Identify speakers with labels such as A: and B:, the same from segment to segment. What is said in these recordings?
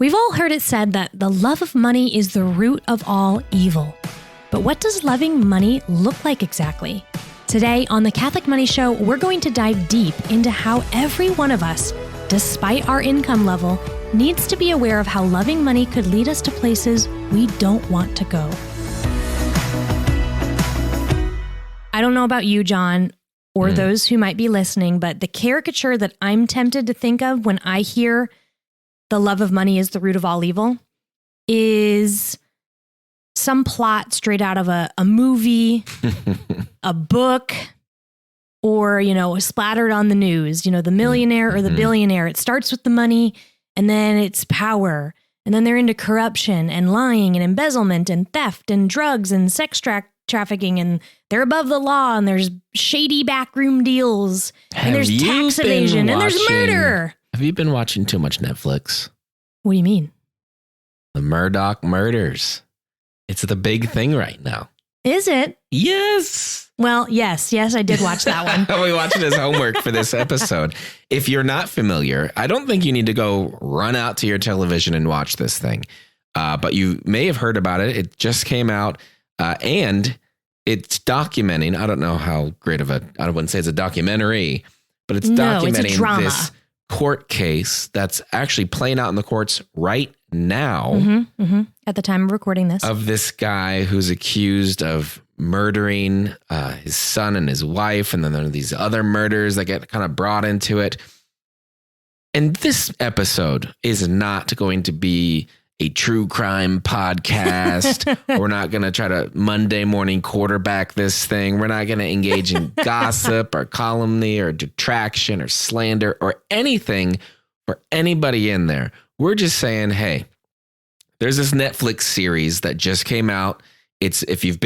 A: We've all heard it said that the love of money is the root of all evil. But what does loving money look like exactly? Today on the Catholic Money Show, we're going to dive deep into how every one of us, despite our income level, needs to be aware of how loving money could lead us to places we don't want to go. I don't know about you, John, or those who might be listening, but the caricature that I'm tempted to think of when I hear the love of money is the root of all evil is some plot straight out of a movie, a book, or, splattered on the news, the millionaire or the billionaire. It starts with the money and then it's power. And then they're into corruption and lying and embezzlement and theft and drugs and sex trafficking, and they're above the law, and there's shady backroom deals, and there's tax evasion, and there's murder.
B: Have you been watching too much Netflix?
A: What do you mean?
B: The Murdaugh Murders. It's the big thing right now.
A: Is it?
B: Yes.
A: Well, yes, I did watch that one.
B: We watched it as homework for this episode. If you're not familiar, I don't think you need to go run out to your television and watch this thing. But you may have heard about it. It just came out, and it's documenting, I don't know how great of I wouldn't say it's a documentary, but it's documenting this court case that's actually playing out in the courts right now.
A: At the time of recording this.
B: Of this guy who's accused of murdering his son and his wife. And then there are these other murders that get kind of brought into it. And this episode is not going to be a true crime podcast. We're not going to try to Monday morning quarterback this thing. We're not going to engage in gossip or calumny or detraction or slander or anything for anybody in there. We're just saying, hey, there's this Netflix series that just came out. It's if you've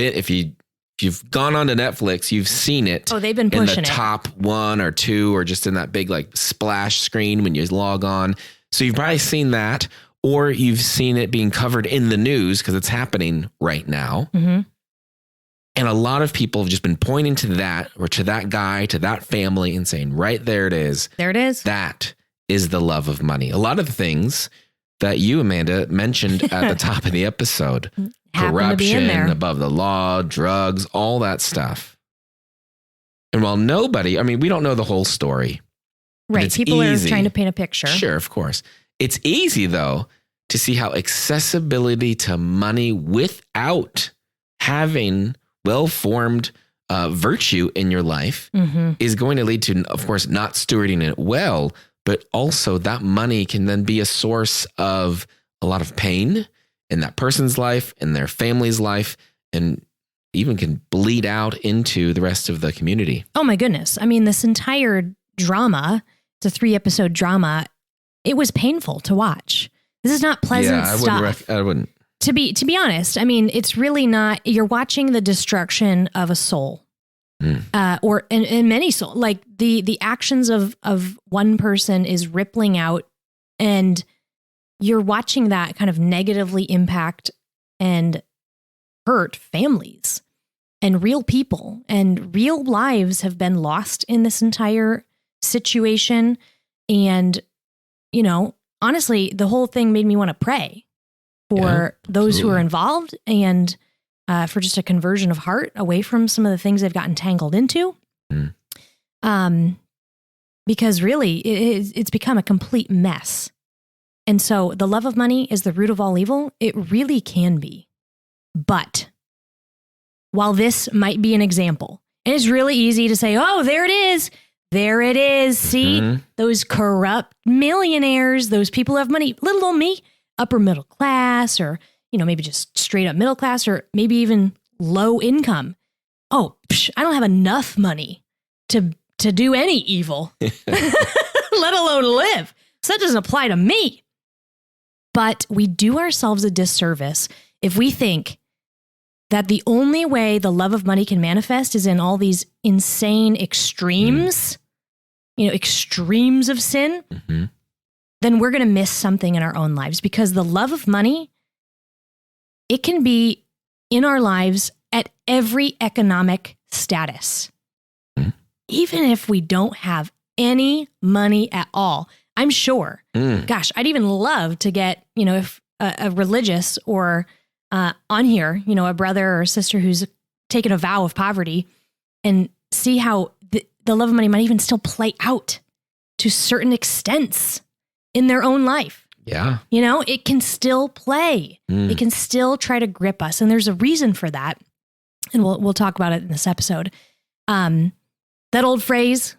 B: gone onto Netflix, you've seen it.
A: Oh, they've been pushing it.
B: In the top 1 or 2 or just in that big splash screen when you log on. So you've probably seen that. Or you've seen it being covered in the news because it's happening right now. And a lot of people have just been pointing to that or to that guy, to that family and saying, right there it is.
A: There it is.
B: That is the love of money. A lot of the things that you, Amanda, mentioned at the top of the episode. Corruption, above the law, drugs, all that stuff. And while we don't know the whole story.
A: Right. People are trying to paint a picture.
B: Sure, of course. It's easy, though, to see how accessibility to money without having well-formed virtue in your life is going to lead to, of course, not stewarding it well, but also that money can then be a source of a lot of pain in that person's life, in their family's life, and even can bleed out into the rest of the community.
A: Oh, my goodness. I mean, this entire drama, it's a 3-episode drama. It was painful to watch. This is not pleasant stuff.
B: I wouldn't.
A: To be honest, I mean, it's really not. You're watching the destruction of a soul, or in many souls. Like the actions of one person is rippling out, and you're watching that kind of negatively impact and hurt families and real people, and real lives have been lost in this entire situation. And honestly, the whole thing made me want to pray for those who are involved and for just a conversion of heart away from some of the things they've gotten tangled into. Because really, it's become a complete mess. And so the love of money is the root of all evil. It really can be. But while this might be an example, and it's really easy to say, oh, there it is. There it is. See, those corrupt millionaires, those people who have money, little old me, upper middle class, or, maybe just straight up middle class, or maybe even low income. Oh, I don't have enough money to do any evil, let alone live. So that doesn't apply to me. But we do ourselves a disservice if we think that the only way the love of money can manifest is in all these insane extremes, extremes of sin, then we're going to miss something in our own lives, because the love of money, it can be in our lives at every economic status. Even if we don't have any money at all, I'm sure. Gosh, I'd even love to get, if a religious or on here, a brother or sister who's taken a vow of poverty and see how the love of money might even still play out to certain extents in their own life.
B: Yeah.
A: It can still play. It can still try to grip us. And there's a reason for that. And we'll talk about it in this episode. That old phrase,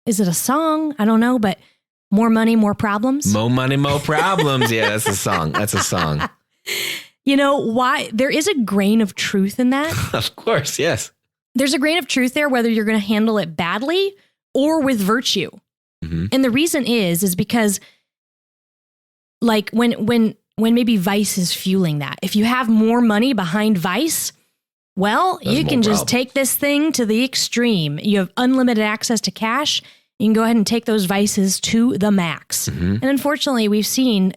A: is it a song? I don't know, but more money, more problems.
B: More money, more problems. Yeah, that's a song. That's a song.
A: Why? There is a grain of truth in that.
B: Of course, yes.
A: There's a grain of truth there, whether you're going to handle it badly or with virtue. Mm-hmm. And the reason is because like when maybe vice is fueling that, if you have more money behind vice, well, you can just take this thing to the extreme. You have unlimited access to cash. You can go ahead and take those vices to the max. Mm-hmm. And unfortunately, we've seen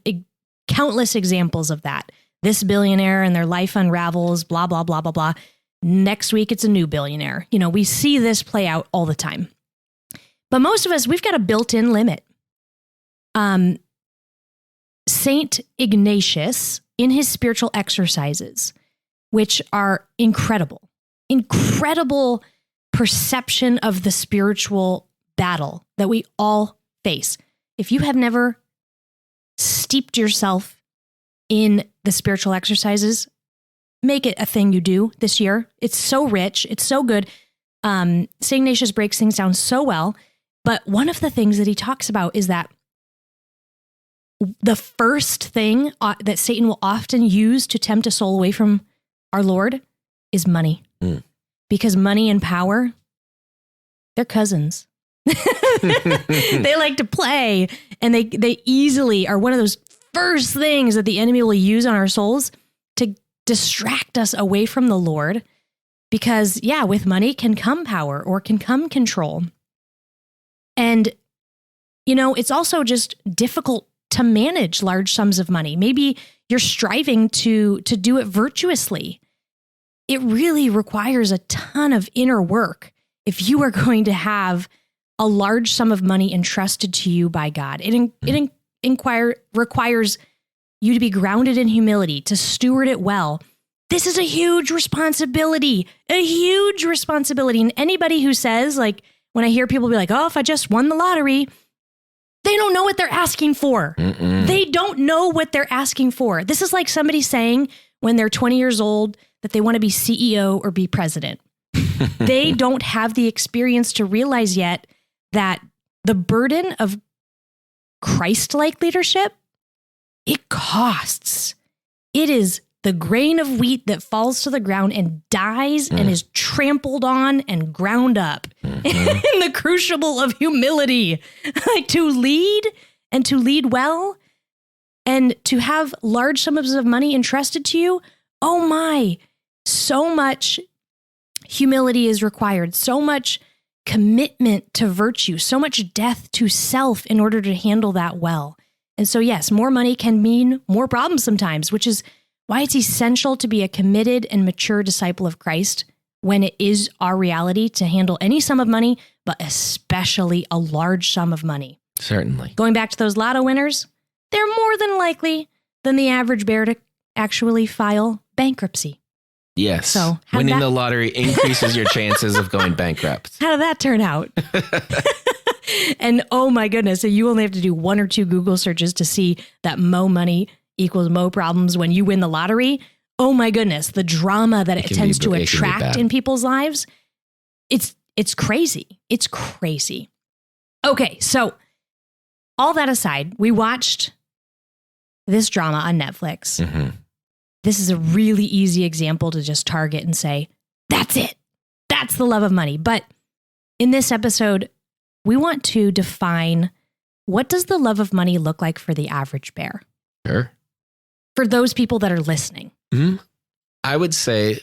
A: countless examples of that. This billionaire and their life unravels, blah, blah, blah, blah, blah. Next week, it's a new billionaire. We see this play out all the time. But most of us, we've got a built-in limit. Saint Ignatius, in his spiritual exercises, which are incredible perception of the spiritual battle that we all face. If you have never steeped yourself in the spiritual exercises, make it a thing you do this year. It's so rich. It's so good. St. Ignatius breaks things down so well. But one of the things that he talks about is that the first thing that Satan will often use to tempt a soul away from our Lord is money. Because money and power, they're cousins. They like to play, and they easily are one of those first things that the enemy will use on our souls to distract us away from the Lord. Because, with money can come power or can come control. And, it's also just difficult to manage large sums of money. Maybe you're striving to do it virtuously. It really requires a ton of inner work if you are going to have a large sum of money entrusted to you by God. It requires you to be grounded in humility, to steward it well. This is a huge responsibility. And anybody who says, like, when I hear people be like, oh, if I just won the lottery, they don't know what they're asking for. They don't know what they're asking for. This is like somebody saying when they're 20 years old that they want to be CEO or be president. They don't have the experience to realize yet that the burden of Christ-like leadership, it costs. It is the grain of wheat that falls to the ground and dies and is trampled on and ground up in the crucible of humility. Like to lead and to lead well and to have large sums of money entrusted to you. Oh my, so much humility is required, so much commitment to virtue, so much death to self in order to handle that well. And so, yes, more money can mean more problems sometimes, which is why it's essential to be a committed and mature disciple of Christ when it is our reality to handle any sum of money, but especially a large sum of money.
B: Certainly.
A: Going back to those lotto winners, they're more than likely than the average bear to actually file bankruptcy.
B: Yes.
A: So
B: winning the lottery increases your chances of going bankrupt.
A: How did that turn out? And oh my goodness, so you only have to do 1 or 2 Google searches to see that mo money equals mo problems when you win the lottery. Oh my goodness, the drama that it tends to attract in people's lives. It's crazy. It's crazy. Okay, so all that aside, we watched this drama on Netflix. Mm-hmm. This is a really easy example to just target and say, that's it. That's the love of money. But in this episode, we want to define, what does the love of money look like for the average bear?
B: Sure.
A: For those people that are listening.
B: Mm-hmm. I would say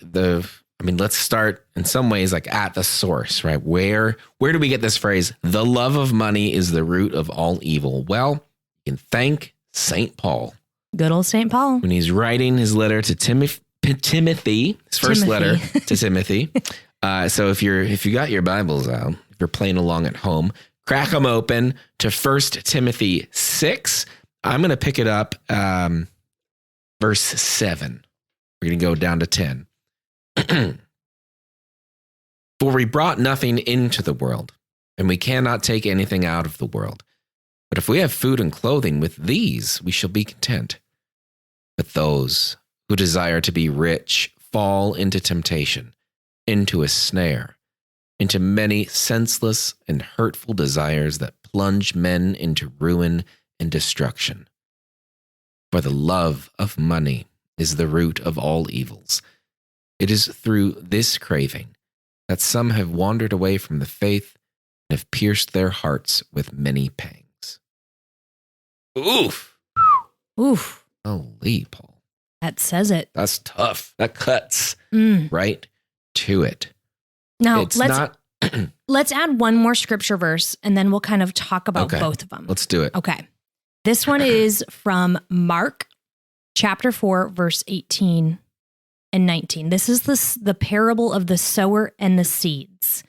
B: let's start in some ways like at the source, right? Where do we get this phrase? The love of money is the root of all evil. Well, you can thank St. Paul.
A: Good old St. Paul.
B: When he's writing his letter to Timothy, his first letter to Timothy. So if you got your Bibles out, if you're playing along at home, crack them open to 1 Timothy 6. I'm going to pick it up verse 7. We're going to go down to 10. For we brought nothing into the world, and we cannot take anything out of the world. But if we have food and clothing, with these we shall be content. But those who desire to be rich fall into temptation, into a snare, into many senseless and hurtful desires that plunge men into ruin and destruction. For the love of money is the root of all evils. It is through this craving that some have wandered away from the faith and have pierced their hearts with many pangs. Oof.
A: Oof.
B: Holy, Paul.
A: That says it.
B: That's tough. That cuts right to it.
A: Now,
B: It's not.
A: let's add one more scripture verse, and then we'll kind of talk about
B: Okay.
A: both of them.
B: Let's do it.
A: Okay. This one is from Mark chapter 4, verse 18 and 19. This is the parable of the sower and the seeds.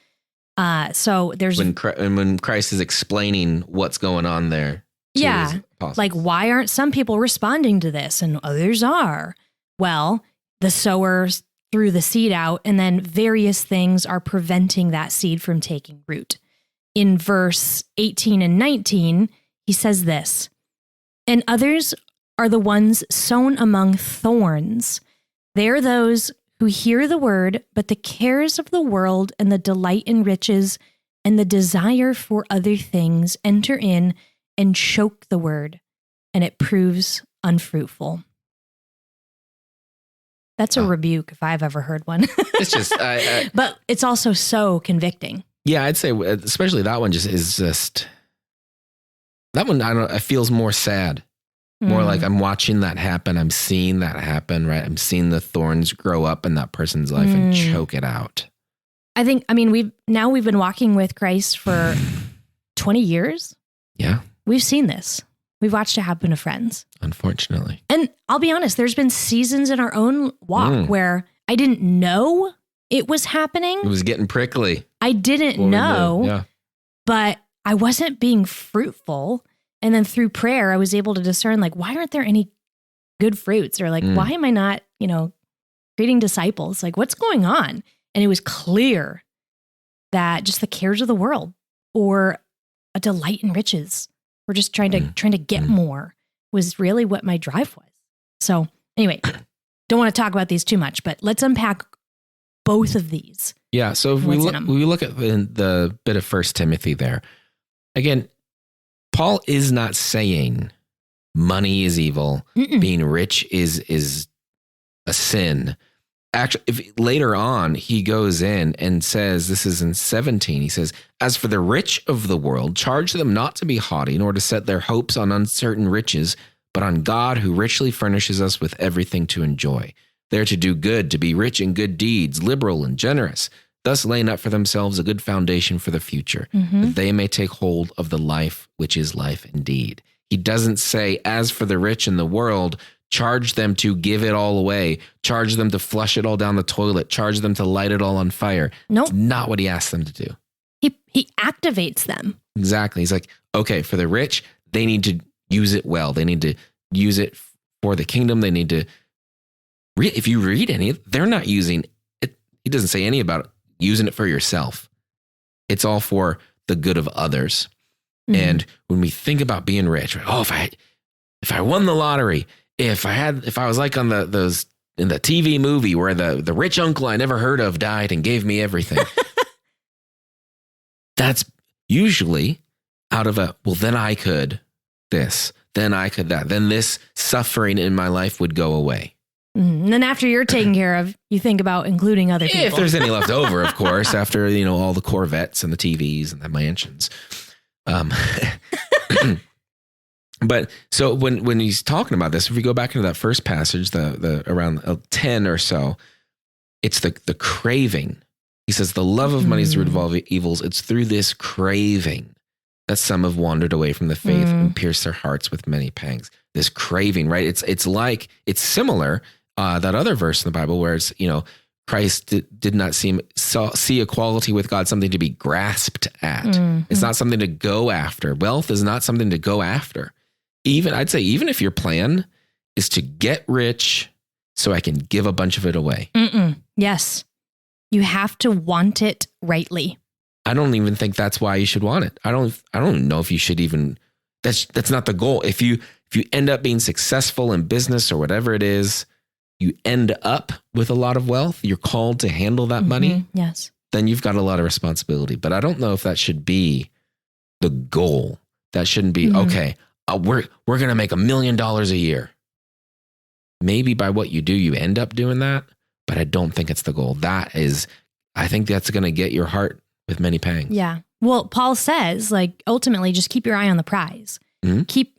A: So there's
B: When Christ is explaining what's going on there. to
A: Yeah.
B: his apostles.
A: like, why aren't some people responding to this and others are? Well, the sower threw the seed out, and then various things are preventing that seed from taking root. In verse 18 and 19, he says this, and others are the ones sown among thorns. They are those who hear the word, but the cares of the world and the delight in riches and the desire for other things enter in and choke the word, and it proves unfruitful. That's a rebuke if I've ever heard one.
B: It's just,
A: But it's also so convicting.
B: yeah, I'd say, especially that one that one, it feels more sad. More like I'm watching that happen. I'm seeing that happen, right? I'm seeing the thorns grow up in that person's life and choke it out.
A: We've been walking with Christ for 20 years.
B: Yeah,
A: We've seen this. We've watched it happen to friends.
B: unfortunately.
A: And I'll be honest, there's been seasons in our own walk where I didn't know it was happening.
B: It was getting prickly.
A: I didn't
B: Well, we
A: know,
B: knew, yeah.
A: but I wasn't being fruitful. And then through prayer, I was able to discern, like, why aren't there any good fruits? Or like, why am I not, creating disciples? Like, what's going on? And it was clear that just the cares of the world or a delight in riches, or just trying to get more, was really what my drive was. So anyway, don't want to talk about these too much, but let's unpack both of these.
B: Yeah, so if we look at the bit of 1 Timothy there, again, Paul is not saying money is evil, being rich is a sin. Actually, later on, he goes in and says, this is in 17, he says, as for the rich of the world, charge them not to be haughty, nor to set their hopes on uncertain riches, but on God who richly furnishes us with everything to enjoy. They're to do good, to be rich in good deeds, liberal and generous, thus laying up for themselves a good foundation for the future, that they may take hold of the life which is life indeed. He doesn't say, as for the rich in the world, charge them to give it all away, charge them to flush it all down the toilet, charge them to light it all on fire.
A: Nope.
B: It's not what he asks them to do.
A: He activates them.
B: Exactly. He's like, okay, for the rich, they need to use it well. They need to use it for the kingdom. They need to if you read any, they're not using it. He doesn't say any about using it for yourself. It's all for the good of others. And when we think about being rich, if I won the lottery, if I was like on those in the TV movie where the rich uncle I never heard of died and gave me everything, that's usually out of then I could this, then I could that, then this suffering in my life would go away.
A: And then after you're taken care of, you think about including other people.
B: If there's any left over, of course, after, all the Corvettes and the TVs and the mansions. But so when he's talking about this, if we go back into that first passage, the around 10 or so, it's the craving. He says, the love of money is the root of all evils. It's through this craving that some have wandered away from the faith and pierced their hearts with many pangs. This craving, right? It's similar, that other verse in the Bible where it's, Christ did not see equality with God something to be grasped at.
A: Mm-hmm.
B: It's not something to go after. Wealth is not something to go after. I'd say even if your plan is to get rich so I can give a bunch of it away.
A: Yes. You have to want it rightly.
B: I don't even think that's why you should want it. I don't know if you should even, that's not the goal. If you end up being successful in business or whatever it is, you end up with a lot of wealth, you're called to handle that money.
A: Yes.
B: Then you've got a lot of responsibility. But I don't know if that should be the goal. That shouldn't be, okay, we're going to make $1 million a year. Maybe by what you do, you end up doing that, but I don't think it's the goal. I think that's going to get your heart with many pangs.
A: Yeah. Well, Paul says, like, ultimately, just keep your eye on the prize. Keep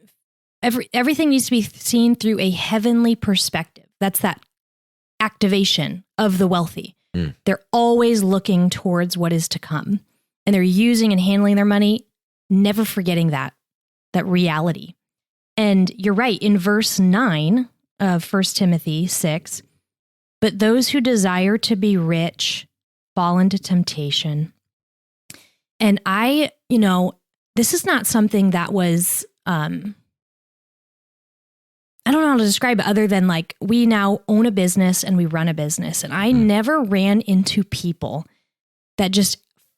A: everything needs to be seen through a heavenly perspective. That's that activation of the wealthy. They're always looking towards what is to come, and they're using and handling their money, never forgetting that reality. And you're right. In verse 9 of 1 Timothy 6, but those who desire to be rich fall into temptation. And this is not something that was, I don't know how to describe it other than like we now own a business and we run a business. And I never ran into people that just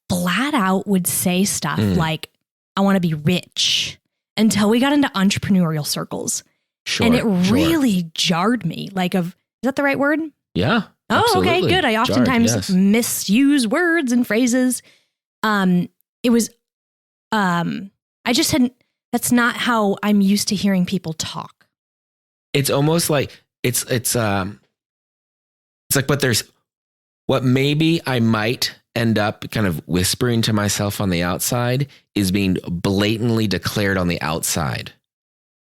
A: flat out would say stuff like, I want to be rich, until we got into entrepreneurial circles.
B: Sure,
A: and it really jarred me. Is that the right word?
B: Yeah.
A: Oh,
B: absolutely.
A: okay, good. I oftentimes misuse words and phrases. It was, I just hadn't, that's not how I'm used to hearing people talk.
B: It's almost like it's like, but there's what maybe I might end up kind of whispering to myself on the outside is being blatantly declared on the outside.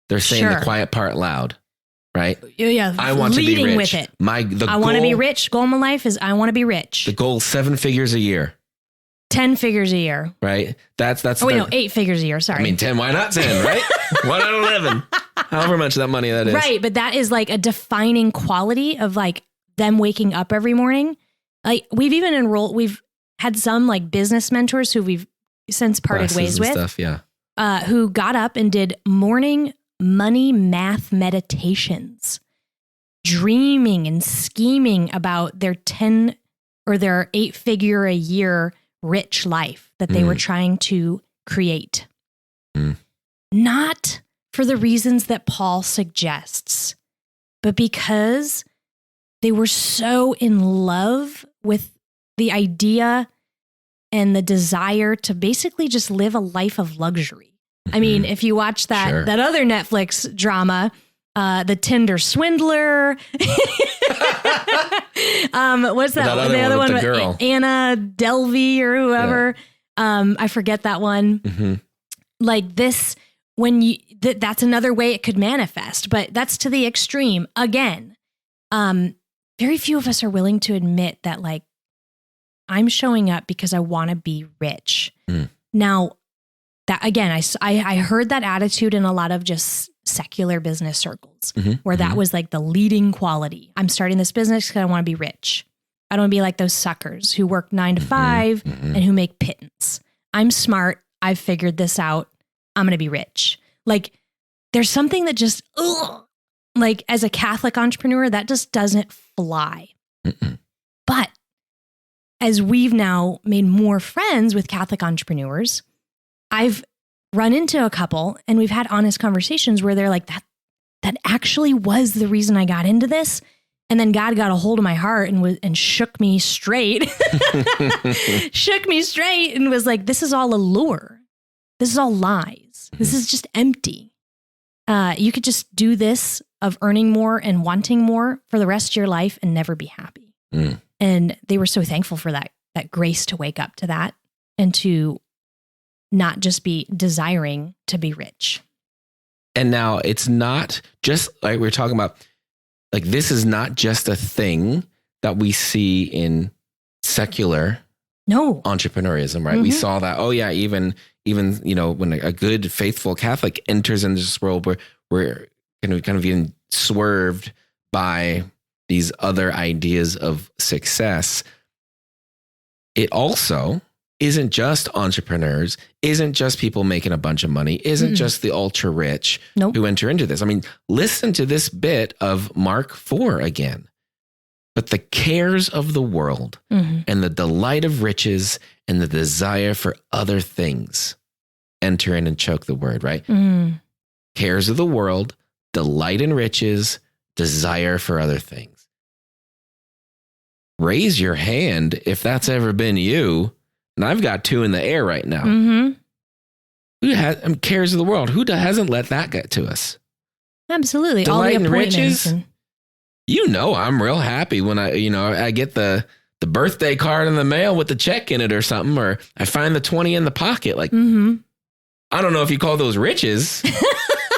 B: They're saying the quiet part loud, right?
A: Yeah.
B: I want to be rich.
A: With it.
B: I
A: want to be rich. Goal in my life is I want to be rich.
B: The goal is 7 figures a year.
A: 10 figures a year.
B: Right? That's
A: 8 figures a year. Sorry.
B: I mean, 10, why not 10, right? 1 out of 11. However much that money that is.
A: Right. But that is like a defining quality of like them waking up every morning. Like we've had some like business mentors who we've since parted ways with.
B: Stuff, yeah.
A: Who got up and did morning money math meditations, dreaming and scheming about their 10 or their 8-figure a year rich life that they were trying to create. Not for the reasons that Paul suggests, but because they were so in love with the idea and the desire to basically just live a life of luxury. I mean, if you watch that other Netflix drama, The Tinder Swindler, what's that? The other one,
B: girl.
A: Anna Delvey or whoever. Yeah. I forget that one. Like this, when that's another way it could manifest, but that's to the extreme. Again, very few of us are willing to admit that, like, I'm showing up because I want to be rich. Now, that again, I heard that attitude in a lot of just secular business circles, where that was like the leading quality. I'm starting this business because I want to be rich. I don't want to be like those suckers who work 9 to 5 and who make pittance. I'm smart. I've figured this out. I'm going to be rich. Like, there's something that just, like, as a Catholic entrepreneur, that just doesn't fly. But as we've now made more friends with Catholic entrepreneurs, I've run into a couple and we've had honest conversations where they're like, that actually was the reason I got into this. And then God got a hold of my heart and shook me straight, and was like, this is all a lure. This is all lies. This is just empty. You could just do this of earning more and wanting more for the rest of your life and never be happy. And they were so thankful for that grace to wake up to that and to not just be desiring to be rich.
B: And now it's not just like we're talking about, like, this is not just a thing that we see in secular entrepreneurism, right? We saw that. Oh yeah. Even, when a good, faithful Catholic enters into this world where we're kind of being swerved by these other ideas of success, it also isn't just entrepreneurs, isn't just people making a bunch of money, isn't just the ultra rich who enter into this. I mean, listen to this bit of Mark 4 again. But the cares of the world and the delight of riches and the desire for other things enter in and choke the word, right? Cares of the world, delight in riches, desire for other things. Raise your hand if that's ever been you. And I've got 2 in the air right now. Who has cares of the world? Who hasn't let that get to us?
A: Absolutely.
B: Delight
A: all the
B: in riches.
A: And-
B: I'm real happy when I get the birthday card in the mail with the check in it or something, or I find the 20 in the pocket. Like, I don't know if you call those riches.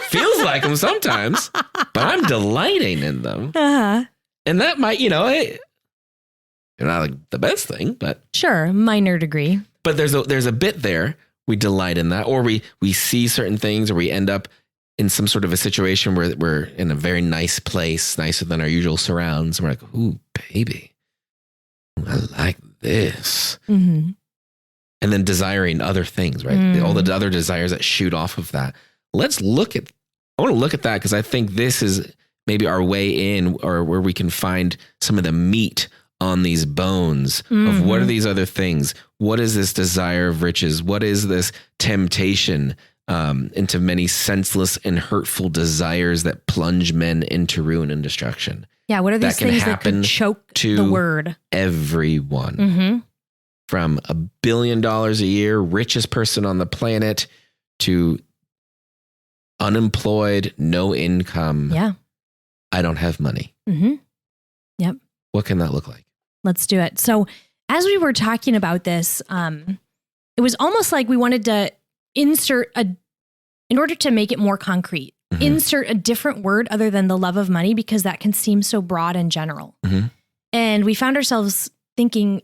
B: Feels like them sometimes, but I'm delighting in them. And that might, not like the best thing, but
A: sure, minor degree.
B: But there's a bit there. We delight in that, or we see certain things, or we end up in some sort of a situation where we're in a very nice place, nicer than our usual surrounds. And we're like, ooh, baby, I like this. And then desiring other things, right? All the other desires that shoot off of that. I want to look at that because I think this is maybe our way in, or where we can find some of the meat on these bones of what are these other things? What is this desire of riches? What is this temptation into many senseless and hurtful desires that plunge men into ruin and destruction?
A: Yeah, what are these things that could choke the word?
B: Everyone. From $1 billion a year, richest person on the planet, to unemployed, no income.
A: Yeah.
B: I don't have money.
A: Yep.
B: What can that look like?
A: Let's do it. So as we were talking about this, it was almost like we wanted to in order to make it more concrete, insert a different word other than the love of money, because that can seem so broad and general. And we found ourselves thinking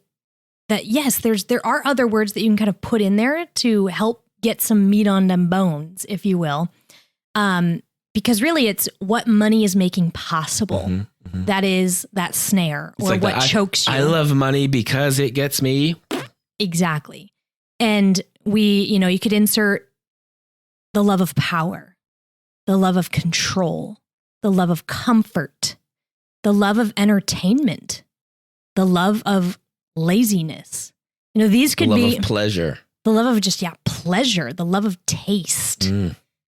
A: that, yes, there are other words that you can kind of put in there to help get some meat on them bones, if you will. Because really it's what money is making possible. That is that snare, or like what chokes you.
B: I love money because it gets me.
A: Exactly. And you could insert the love of power, the love of control, the love of comfort, the love of entertainment, the love of laziness. These could be the love of
B: pleasure,
A: the love of just, pleasure, the love of taste.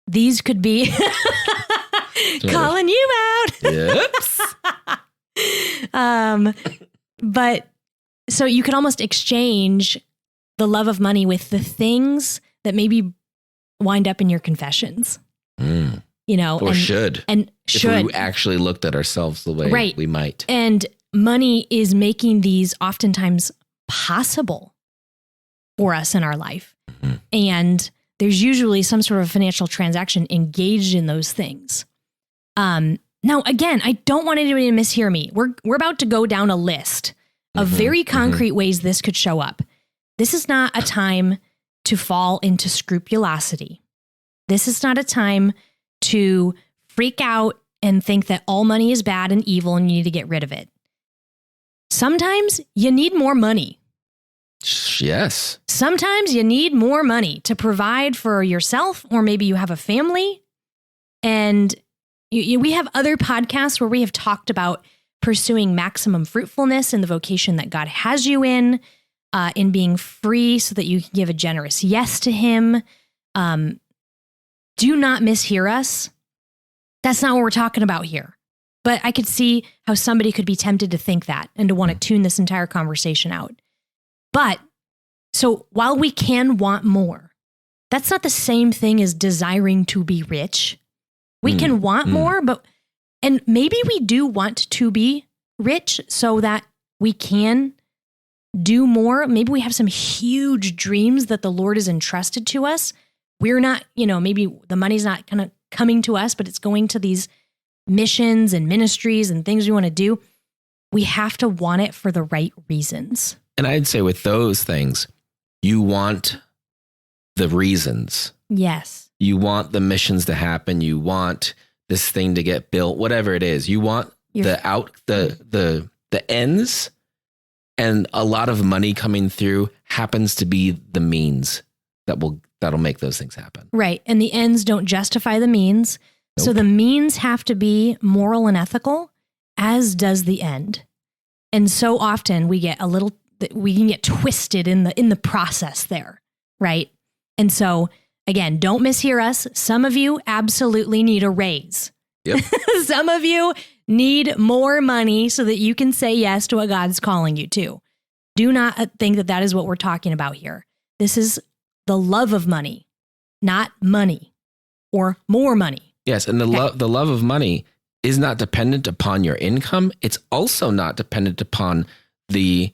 A: These could be calling you out.
B: Oops.
A: But so you could almost exchange the love of money with the things that maybe wind up in your confessions. Or
B: should.
A: And
B: if we actually looked at ourselves the way we might.
A: And money is making these oftentimes possible for us in our life. And there's usually some sort of financial transaction engaged in those things. Now, again, I don't want anybody to mishear me. We're about to go down a list of very concrete ways this could show up. This is not a time to fall into scrupulosity. This is not a time to freak out and think that all money is bad and evil and you need to get rid of it. Sometimes you need more money.
B: Yes.
A: Sometimes you need more money to provide for yourself, or maybe you have a family. And we have other podcasts where we have talked about pursuing maximum fruitfulness in the vocation that God has you in being free so that you can give a generous yes to Him. Do not mishear us. That's not what we're talking about here. But I could see how somebody could be tempted to think that and to want to tune this entire conversation out. But so while we can want more, that's not the same thing as desiring to be rich. We can want more, and maybe we do want to be rich so that we can do more. Maybe we have some huge dreams that the Lord has entrusted to us. We're not, maybe the money's not kind of coming to us, but it's going to these missions and ministries and things we want to do. We have to want it for the right reasons.
B: And I'd say with those things, you want the reasons.
A: Yes.
B: You want the missions to happen. You want this thing to get built, whatever it is. You want the ends and a lot of money coming through happens to be the means that'll make those things happen.
A: Right. And the ends don't justify the means. Nope. So the means have to be moral and ethical, as does the end. And so often we can get twisted in the process there. Right. And so again, don't mishear us. Some of you absolutely need a raise.
B: Yep.
A: Some of you need more money so that you can say yes to what God's calling you to. Do not think that is what we're talking about here. This is the love of money, not money or more money.
B: Yes, and the love of money is not dependent upon your income. It's also not dependent upon the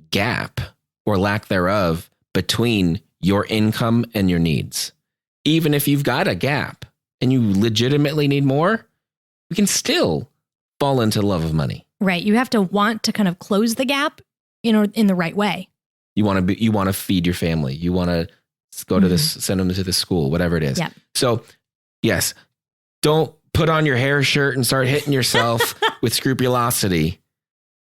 B: gap or lack thereof between your income and your needs. Even if you've got a gap and you legitimately need more, we can still fall into love of money.
A: Right. You have to want to kind of close the gap, in the right way.
B: You want to feed your family. You want to go to this, send them to the school, whatever it is.
A: Yep.
B: So yes, don't put on your hair shirt and start hitting yourself with scrupulosity,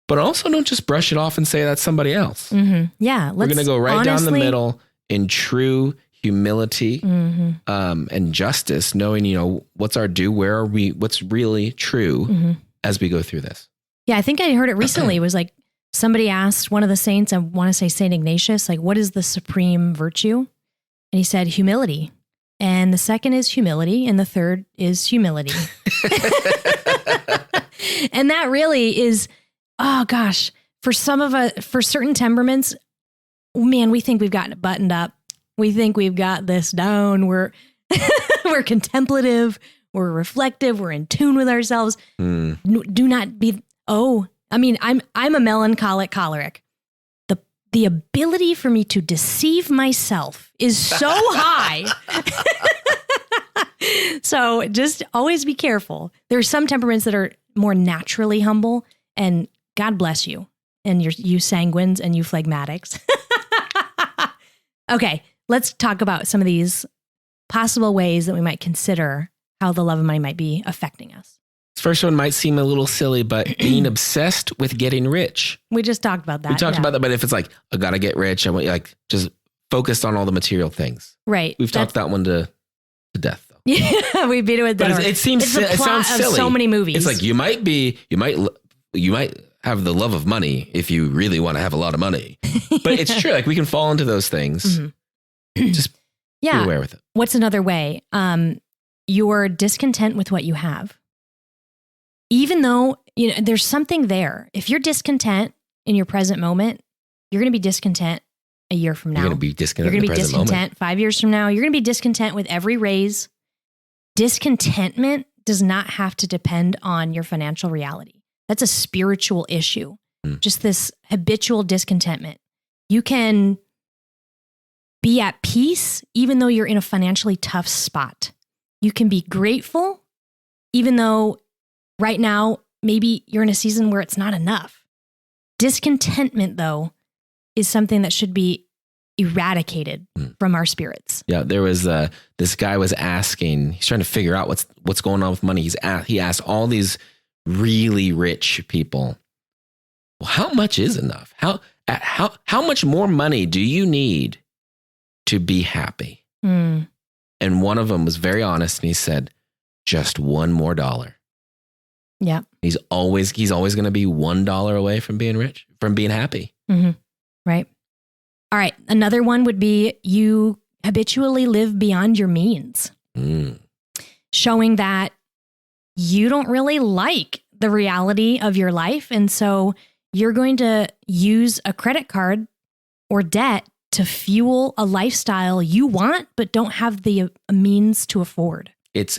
B: but also don't just brush it off and say that's somebody else.
A: Mm-hmm. Yeah.
B: We're going to go right down the middle in true humility and justice, knowing, what's our due, where are we, what's really true as we go through this.
A: Yeah. I think I heard it recently. It was like somebody asked one of the saints, I want to say St. Ignatius, like, what is the supreme virtue? And he said, humility. And the second is humility. And the third is humility. And that really is, oh gosh, for certain temperaments, man, we think we've got it buttoned up. We think we've got this down. We're contemplative. We're reflective. We're in tune with ourselves. Do not be, I'm a melancholic choleric. The ability for me to deceive myself is so high. So just always be careful. There are some temperaments that are more naturally humble, and God bless you. And you sanguines and you phlegmatics. Okay, let's talk about some of these possible ways that we might consider how the love of money might be affecting us.
B: This first one might seem a little silly, but being obsessed with getting rich.
A: We just talked about that.
B: We talked about that, but if it's like, I gotta get rich, I want just focused on all the material things.
A: Right.
B: We've talked that one to death, though.
A: Yeah, we beat it with that.
B: But it sounds silly.
A: So many movies.
B: It's like you might have the love of money if you really want to have a lot of money. But it's true. Like we can fall into those things. Just be aware with it.
A: What's another way? You're discontent with what you have. Even though, there's something there. If you're discontent in your present moment, you're going to be discontent a year from now.
B: You're going to be discontent.
A: You're going to be discontent 5 years from now. You're going to be discontent with every raise. Discontentment does not have to depend on your financial reality. That's a spiritual issue. Just this habitual discontentment. You can be at peace even though you're in a financially tough spot. You can be grateful even though right now maybe you're in a season where it's not enough. Discontentment, though, is something that should be eradicated from our spirits.
B: Yeah, there was this guy was asking, he's trying to figure out what's going on with money. He asked all these really rich people, well, how much is enough? How much more money do you need to be happy? And one of them was very honest, and he said, just $1 more.
A: Yeah.
B: He's always going to be $1 away from being rich, from being happy.
A: Right. All right. Another one would be you habitually live beyond your means, showing that you don't really like the reality of your life. And so you're going to use a credit card or debt to fuel a lifestyle you want, but don't have the means to afford.
B: It's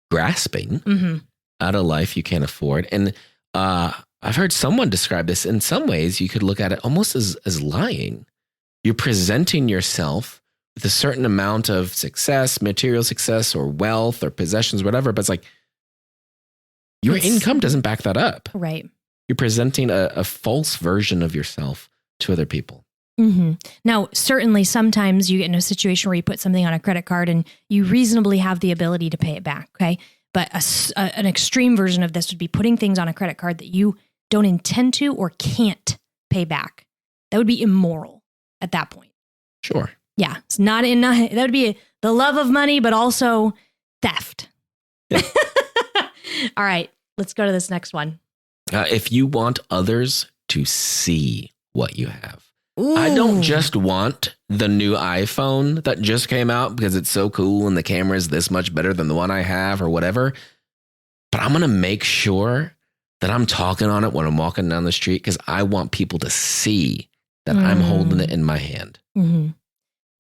B: grasping at a life you can't afford. And I've heard someone describe this in some ways. You could look at it almost as lying. You're presenting yourself with a certain amount of success, material success or wealth or possessions, whatever. But it's like your income doesn't back that up.
A: Right.
B: You're presenting a false version of yourself to other people.
A: Now, certainly sometimes you get in a situation where you put something on a credit card and you reasonably have the ability to pay it back. Okay. But an extreme version of this would be putting things on a credit card that you don't intend to or can't pay back. That would be immoral at that point.
B: Sure.
A: Yeah. It's that would be the love of money, but also theft. Yeah. All right. Let's go to this next one.
B: If you want others to see what you have.
A: Ooh.
B: I don't just want the new iPhone that just came out because it's so cool and the camera is this much better than the one I have or whatever. But I'm going to make sure that I'm talking on it when I'm walking down the street because I want people to see that I'm holding it in my hand.
A: Mm-hmm.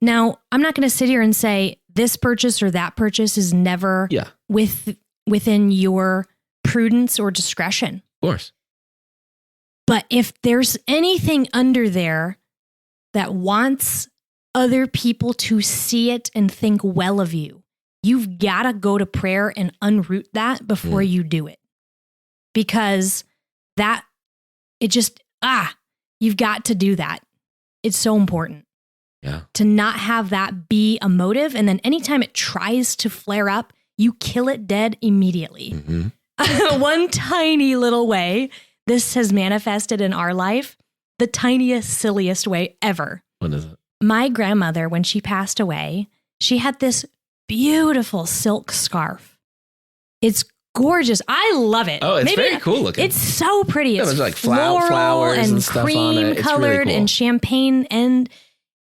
A: Now, I'm not going to sit here and say this purchase or that purchase is never within your prudence or discretion.
B: Of course.
A: But if there's anything under there that wants other people to see it and think well of you, you've got to go to prayer and unroot that before you do it. Because you've got to do that. It's so important.
B: Yeah.
A: To not have that be a motive. And then anytime it tries to flare up, you kill it dead immediately. Mm-hmm. One tiny little way this has manifested in our life, the tiniest, silliest way ever.
B: What is it?
A: My grandmother, when she passed away, she had this beautiful silk scarf. It's gorgeous. I love it.
B: Oh, it's very cool looking.
A: It's so pretty. It's
B: like
A: floral
B: flowers and stuff
A: cream
B: on it. It's
A: colored
B: really cool.
A: and champagne, and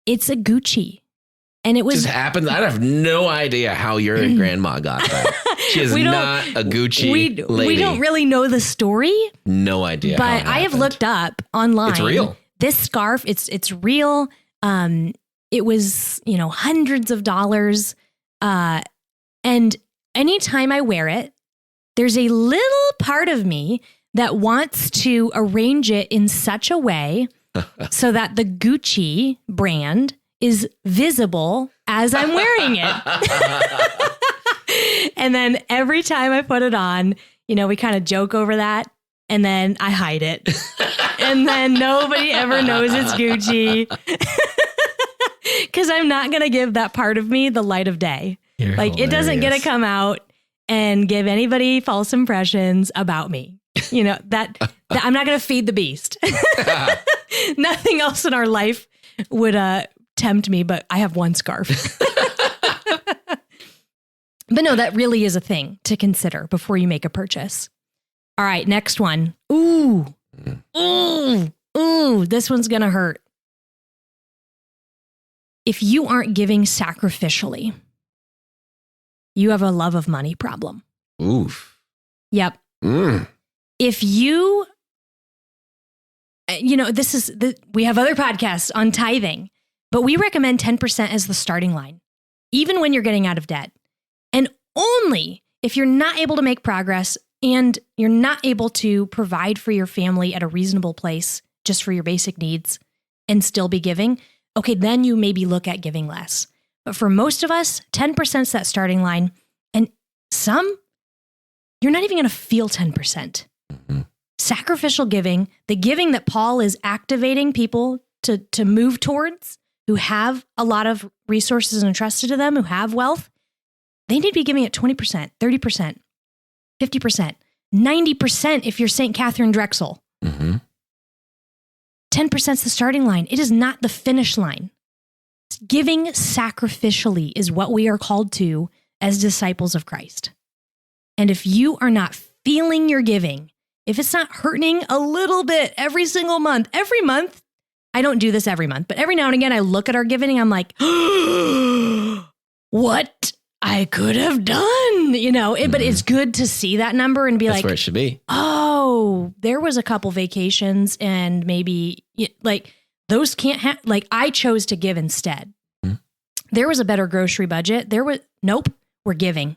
A: it's a Gucci. And it was
B: just happened. I have no idea how your grandma got that. She is not a Gucci lady.
A: We don't really know the story.
B: No idea.
A: But I have looked up online.
B: It's real.
A: This scarf, it's real. It was, hundreds of dollars. And anytime I wear it, there's a little part of me that wants to arrange it in such a way so that the Gucci brand is visible as I'm wearing it. And then every time I put it on, we kind of joke over that. And then I hide it. And then nobody ever knows it's Gucci. Because I'm not going to give that part of me the light of day.
B: You're hilarious.
A: It doesn't get to come out and give anybody false impressions about me. That I'm not going to feed the beast. Nothing else in our life would tempt me, but I have one scarf. But no, that really is a thing to consider before you make a purchase. All right, next one. Ooh, this one's going to hurt. If you aren't giving sacrificially, you have a love of money problem.
B: Oof.
A: Yep. If you, we have other podcasts on tithing, but we recommend 10% as the starting line, even when you're getting out of debt. And only if you're not able to make progress and you're not able to provide for your family at a reasonable place just for your basic needs and still be giving, okay, then you maybe look at giving less. But for most of us, 10% is that starting line. And some, you're not even going to feel 10%. Mm-hmm. Sacrificial giving, the giving that Paul is activating people to move towards, who have a lot of resources entrusted to them, who have wealth, they need to be giving it 20%, 30%, 50%, 90% if you're St. Catherine Drexel. Mm-hmm. 10% is the starting line. It is not the finish line. Giving sacrificially is what we are called to as disciples of Christ. And if you are not feeling your giving, if it's not hurting a little bit every single month, I don't do this every month, but every now and again I look at our giving and I'm like, what I could have done, but it's good to see that number and be
B: That's where it should be.
A: Oh, there was a couple vacations and maybe those can't have, I chose to give instead. Mm-hmm. There was a better grocery budget. Nope, we're giving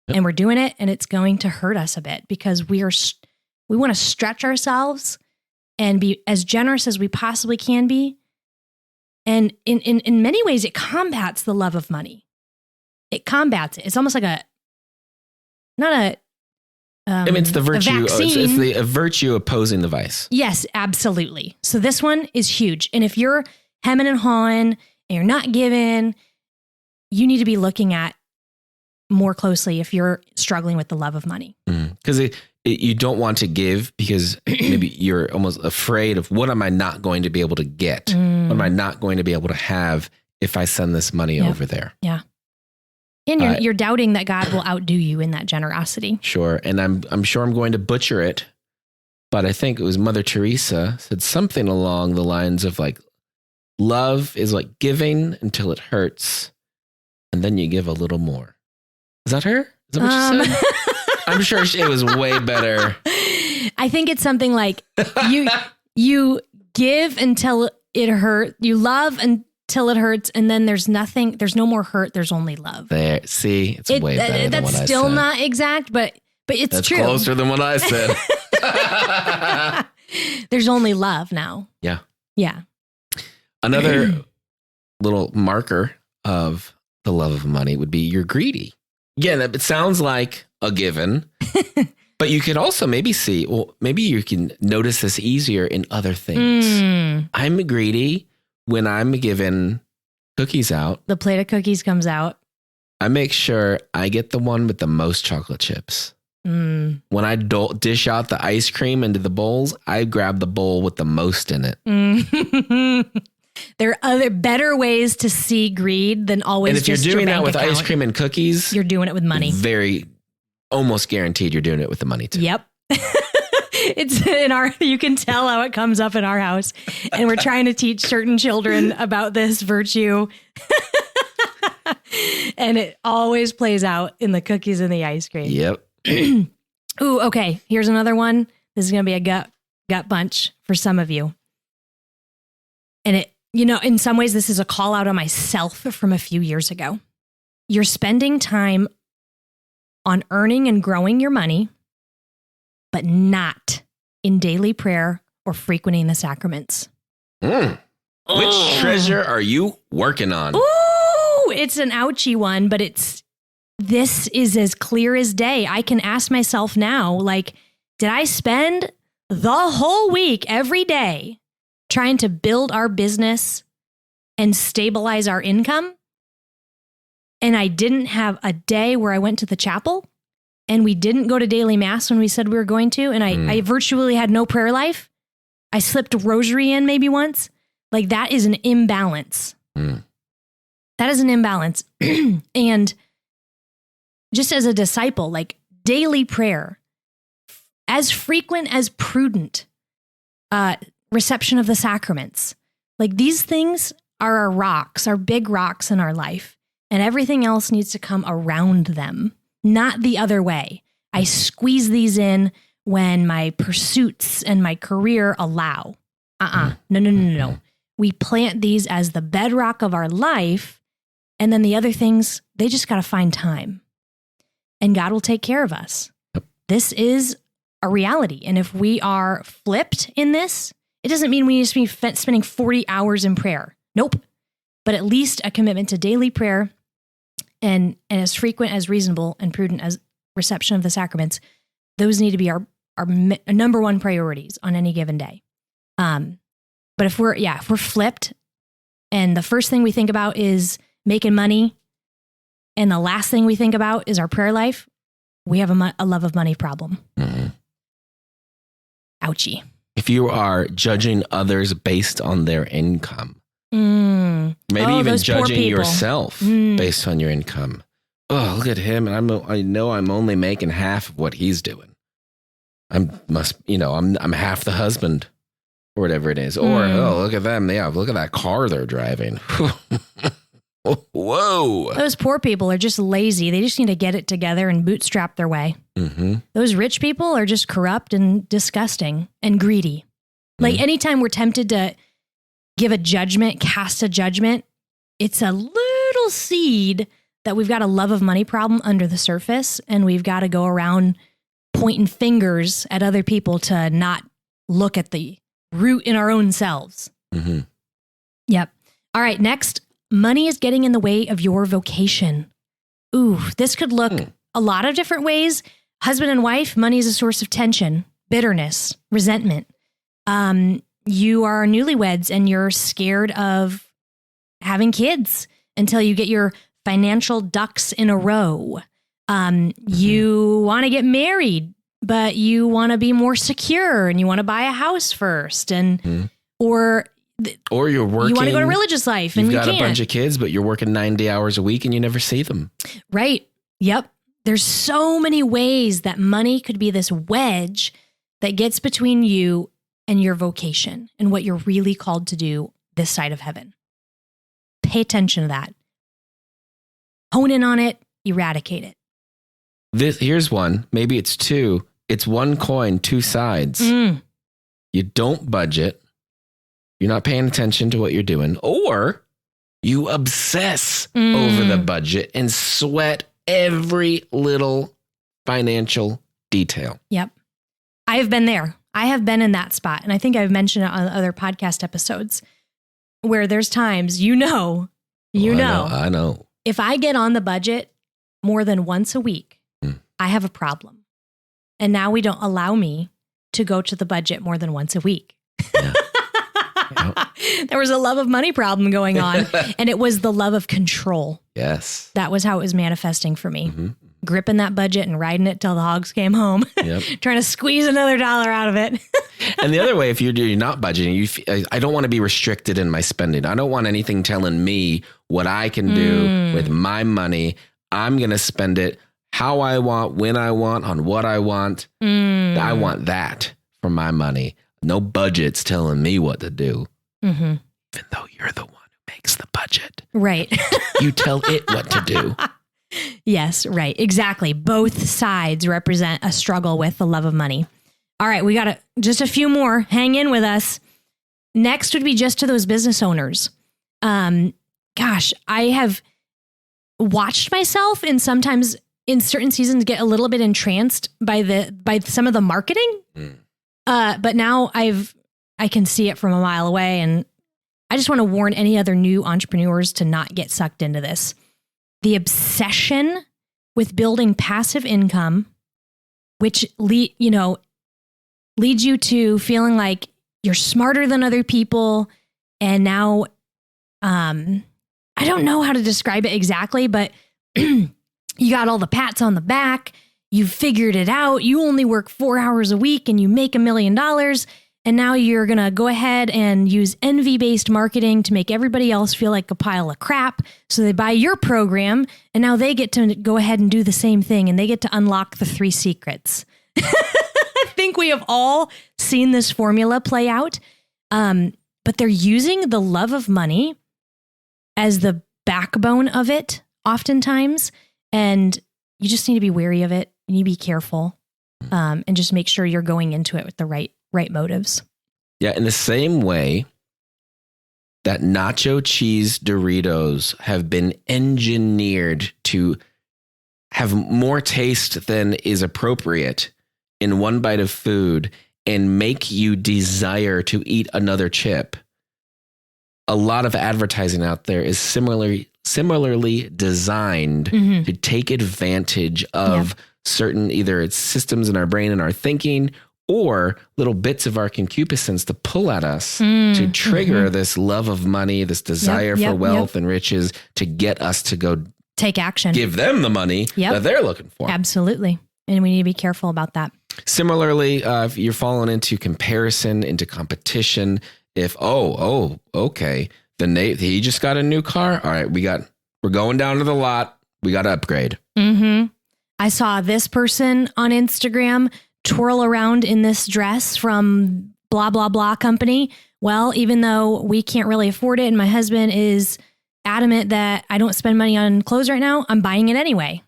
A: and we're doing it. And it's going to hurt us a bit because we want to stretch ourselves and be as generous as we possibly can be. And in many ways, it combats the love of money. It combats it. It's almost like
B: it's the virtue. It's the virtue opposing the vice.
A: Yes, absolutely. So this one is huge. And if you're hemming and hawing and you're not giving, you need to be looking at more closely if you're struggling with the love of money.
B: Because you don't want to give because maybe you're almost afraid of what am I not going to be able to get? What am I not going to be able to have if I send this money over there?
A: Yeah. And you're doubting that God will outdo you in that generosity.
B: Sure. And I'm sure I'm going to butcher it, but I think it was Mother Teresa said something along the lines of like, love is like giving until it hurts, and then you give a little more. Is that her? Is that what she said? I'm sure it was way better.
A: I think it's something like you give until it hurts. You love until it hurts, and then there's no more hurt. There's only love.
B: There, see, it's way better than what I said.
A: That's still not exact, but it's
B: that's
A: true.
B: That's closer than what I said.
A: There's only love now.
B: Yeah.
A: Yeah.
B: Another little marker of the love of money would be you're greedy. Yeah, it sounds like a given, but you could also maybe see, well, maybe you can notice this easier in other things. I'm greedy when I'm giving cookies out.
A: The plate of cookies comes out.
B: I make sure I get the one with the most chocolate chips. When I dish out the ice cream into the bowls, I grab the bowl with the most in it.
A: There are other better ways to see greed than always.
B: And if
A: just
B: you're doing
A: your
B: that with
A: bank account.
B: ice cream and cookies,
A: you're doing it with money.
B: Almost guaranteed you're doing it with the money too.
A: Yep. It's you can tell how it comes up in our house. And we're trying to teach certain children about this virtue. And it always plays out in the cookies and the ice cream.
B: Yep.
A: Ooh, okay. Here's another one. This is going to be a gut punch for some of you. And in some ways, this is a call out on myself from a few years ago. You're spending time on earning and growing your money, but not in daily prayer or frequenting the sacraments.
B: Which treasure are you working on?
A: Ooh, it's an ouchy one, but this is as clear as day. I can ask myself now, like, did I spend the whole week, every day, trying to build our business and stabilize our income? And I didn't have a day where I went to the chapel, and we didn't go to daily mass when we said we were going to. And I virtually had no prayer life. I slipped a rosary in maybe once. Like, that is an imbalance. That is an imbalance. And just as a disciple, like daily prayer, as frequent as prudent, reception of the sacraments. Like, these things are our rocks, our big rocks in our life, and everything else needs to come around them, not the other way. I squeeze these in when my pursuits and my career allow. No. We plant these as the bedrock of our life, and then the other things, they just got to find time. And God will take care of us. This is a reality. And if we are flipped in this, it doesn't mean we need to be spending 40 hours in prayer. Nope. But at least a commitment to daily prayer and as frequent as reasonable and prudent as reception of the sacraments. Those need to be our number one priorities on any given day. But if we're flipped and the first thing we think about is making money and the last thing we think about is our prayer life, we have a love of money problem. Ouchie.
B: If you are judging others based on their income, maybe even judging yourself based on your income. Oh, look at him. And I know I'm only making half of what he's doing. I'm half the husband or whatever it is. Or, look at them. Yeah, look at that car they're driving. Whoa.
A: Those poor people are just lazy. They just need to get it together and bootstrap their way. Those rich people are just corrupt and disgusting and greedy. Like, anytime we're tempted to give a judgment, cast a judgment, it's a little seed that we've got a love of money problem under the surface, and we've got to go around pointing fingers at other people to not look at the root in our own selves. Yep. All right, next. Money is getting in the way of your vocation. Ooh, this could look a lot of different ways. Husband and wife, money is a source of tension, bitterness, resentment. You are newlyweds and you're scared of having kids until you get your financial ducks in a row. You want to get married, but you want to be more secure and you want to buy a house first, and or
B: you're working.
A: You want to go to religious life, and
B: you've
A: you
B: got
A: can't.
B: a bunch of kids, but you're working 90 hours a week and you never see them.
A: Right. Yep. There's so many ways that money could be this wedge that gets between you and your vocation and what you're really called to do this side of heaven. Pay attention to that. Hone in on it, eradicate it.
B: Here's one. Maybe it's two. It's one coin, two sides. You don't budget. You're not paying attention to what you're doing. Or you obsess over the budget and sweat every little financial detail.
A: Yep. I have been there. I have been in that spot. And I think I've mentioned it on other podcast episodes where there's times, I know. If I get on the budget more than once a week, I have a problem. And now we don't allow me to go to the budget more than once a week. Yeah. There was a love of money problem going on, and it was the love of control.
B: Yes.
A: That was how it was manifesting for me. Gripping that budget and riding it till the hogs came home, trying to squeeze another dollar out of it.
B: And the other way, if you're not budgeting, I don't want to be restricted in my spending. I don't want anything telling me what I can do with my money. I'm going to spend it how I want, when I want, on what I want. I want that for my money. No budget's telling me what to do. Even though you're the one who makes the budget.
A: Right.
B: You tell it what to do.
A: Yes, right. Exactly. Both sides represent a struggle with the love of money. All right, we got just a few more. Hang in with us. Next would be just to those business owners. Gosh, I have watched myself and sometimes in certain seasons get a little bit entranced by some of the marketing. But now I can see it from a mile away, and I just want to warn any other new entrepreneurs to not get sucked into this. The obsession with building passive income, which leads you to feeling like you're smarter than other people. And now, I don't know how to describe it exactly, but you got all the pats on the back. You've figured it out. You only work 4 hours a week and you make $1 million. And now you're going to go ahead and use envy-based marketing to make everybody else feel like a pile of crap. So they buy your program and now they get to go ahead and do the same thing and they get to unlock the 3 secrets. I think we have all seen this formula play out. But they're using the love of money as the backbone of it oftentimes. And you just need to be wary of it. You need to be careful and just make sure you're going into it with the right motives.
B: Yeah, in the same way that nacho cheese Doritos have been engineered to have more taste than is appropriate in one bite of food and make you desire to eat another chip, a lot of advertising out there is similarly designed to take advantage of certain, either it's systems in our brain and our thinking, or little bits of our concupiscence to pull at us to trigger this love of money, this desire for wealth and riches, to get us to go
A: take action,
B: give them the money that they're looking for.
A: Absolutely. And we need to be careful about that.
B: Similarly, if you're falling into comparison, into competition, if, okay, he just got a new car. All right, we're going down to the lot. We got to upgrade.
A: I saw this person on Instagram twirl around in this dress from blah, blah, blah company. Well, even though we can't really afford it and my husband is adamant that I don't spend money on clothes right now, I'm buying it anyway.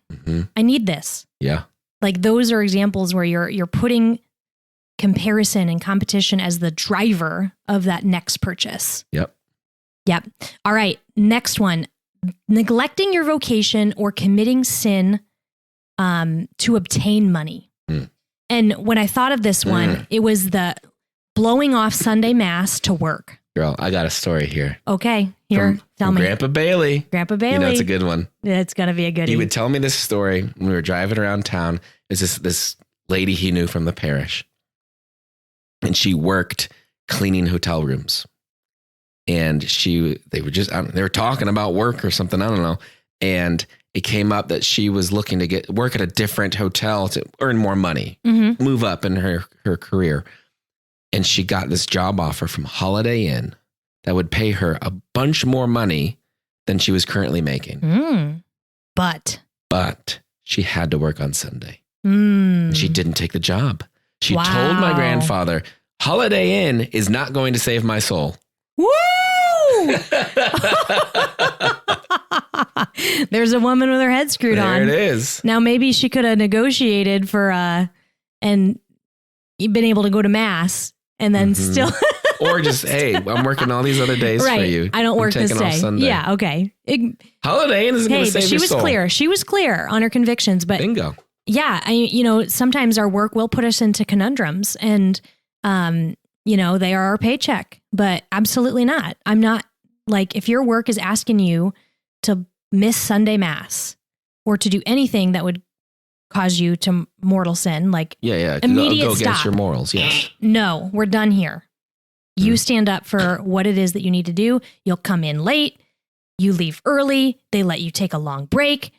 A: I need this. Yeah. Like those are examples where you're putting comparison and competition as the driver of that next purchase. Yep. All right. Next one, neglecting your vocation or committing sin to obtain money. And when I thought of this one, it was the blowing off Sunday mass to work.
B: Girl, I got a story here.
A: Okay. Tell me.
B: Grandpa Bailey.
A: You
B: know, it's a good one.
A: It's going to be a good one.
B: He would tell me this story when we were driving around town. It's this lady he knew from the parish. And she worked cleaning hotel rooms. And they were talking about work or something. I don't know. And it came up that she was looking to work at a different hotel to earn more money, move up in her career. And she got this job offer from Holiday Inn that would pay her a bunch more money than she was currently making. But she had to work on Sunday. And she didn't take the job. She told my grandfather, Holiday Inn is not going to save my soul.
A: Woo! There's a woman with her head screwed on.
B: There it is.
A: Now, maybe she could have negotiated for, and been able to go to mass and then still.
B: Or just, hey, I'm working all these other days for you.
A: I don't work this day. Sunday. Yeah, okay.
B: Holiday Inn isn't going to save your soul.
A: She was clear on her convictions, but
B: bingo.
A: Yeah, sometimes our work will put us into conundrums, and they are our paycheck, but absolutely not. I'm not like, if your work is asking you to miss Sunday mass or to do anything that would cause you to mortal sin, like immediate
B: go
A: stop.
B: Against your morals. Yes.
A: No, we're done here. You stand up for what it is that you need to do. You'll come in late. You leave early. They let you take a long break.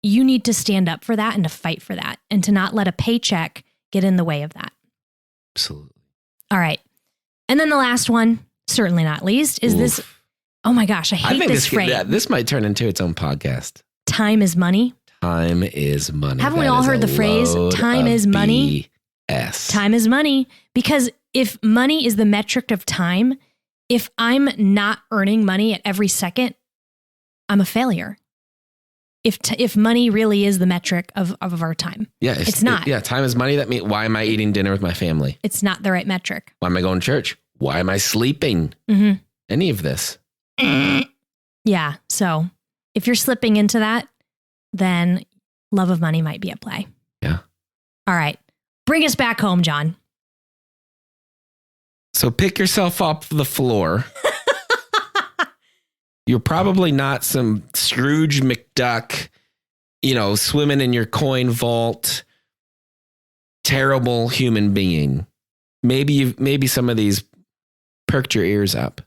A: You need to stand up for that and to fight for that and to not let a paycheck get in the way of that.
B: Absolutely.
A: All right. And then the last one, certainly not least, is this. Oh my gosh, I hate this phrase.
B: This might turn into its own podcast.
A: Time is money.
B: Time is money.
A: Haven't we all heard the phrase, time is money?
B: BS.
A: Time is money. Because if money is the metric of time, if I'm not earning money at every second, I'm a failure. If money really is the metric of our time.
B: Yeah,
A: it's not.
B: Time is money. That means, why am I eating dinner with my family?
A: It's not the right metric.
B: Why am I going to church? Why am I sleeping? Any of this.
A: Yeah. So if you're slipping into that, then love of money might be at play.
B: Yeah.
A: All right. Bring us back home, John.
B: So pick yourself off the floor. You're probably not some Scrooge McDuck, swimming in your coin vault, terrible human being. Maybe some of these perked your ears up,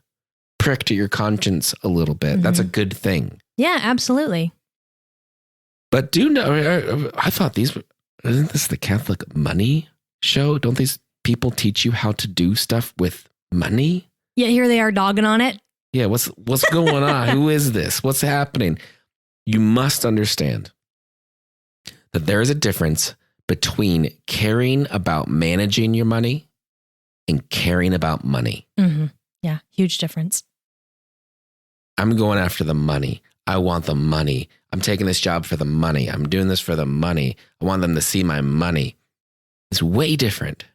B: pricked your conscience a little bit. That's a good thing.
A: Yeah, absolutely.
B: But do know, I thought isn't this the Catholic money show? Don't these people teach you how to do stuff with money?
A: Yeah, here they are dogging on it.
B: Yeah, what's going on? Who is this? What's happening? You must understand that there is a difference between caring about managing your money and caring about money.
A: Yeah, huge difference.
B: I'm going after the money. I want the money. I'm taking this job for the money. I'm doing this for the money. I want them to see my money. It's way different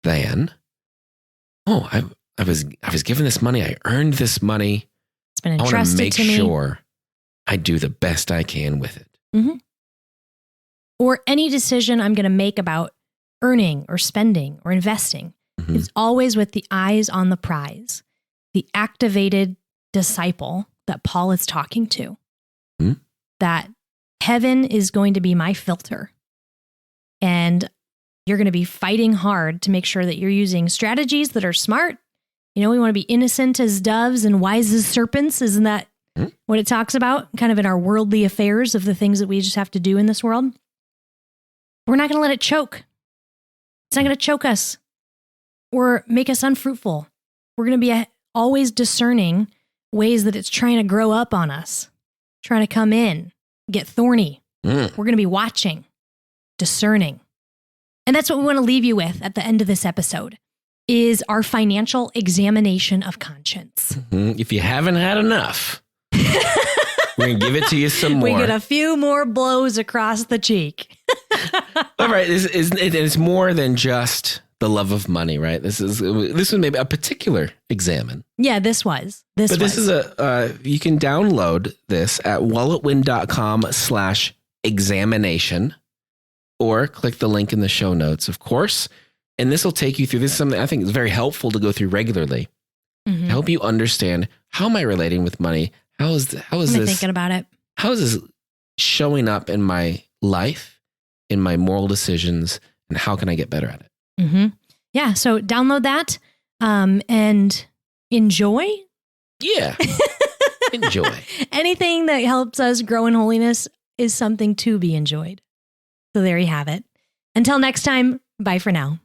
B: than, I was given this money. I earned this money.
A: It's been entrusted to me.
B: I want to make sure I do the best I can with it.
A: Or any decision I'm going to make about earning or spending or investing. It's always with the eyes on the prize, the activated disciple that Paul is talking to. That heaven is going to be my filter. And you're going to be fighting hard to make sure that you're using strategies that are smart. We want to be innocent as doves and wise as serpents. Isn't that what it talks about? Kind of in our worldly affairs of the things that we just have to do in this world. We're not going to let it choke. It's not going to choke us or make us unfruitful. We're going to be always discerning ways that it's trying to grow up on us, trying to come in, get thorny. We're going to be watching, discerning. And that's what we want to leave you with at the end of this episode, is our financial examination of conscience.
B: If you haven't had enough, we're going to give it to you some more.
A: We get a few more blows across the cheek.
B: All right. It's more than just the love of money, right? This was maybe a particular examine.
A: Yeah, this was.
B: This is you can download this at walletwin.com/examination or click the link in the show notes, of course. And this will take you through. This is something I think is very helpful to go through regularly to help you understand, how am I relating with money? How is this
A: thinking about it?
B: How is this showing up in my life, in my moral decisions, and how can I get better at it?
A: Yeah. So download that and enjoy.
B: Yeah. Enjoy.
A: Anything that helps us grow in holiness is something to be enjoyed. So there you have it. Until next time, bye for now.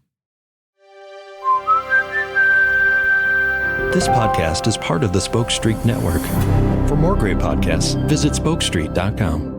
C: This podcast is part of the Spoke Street Network. For more great podcasts, visit spokestreet.com.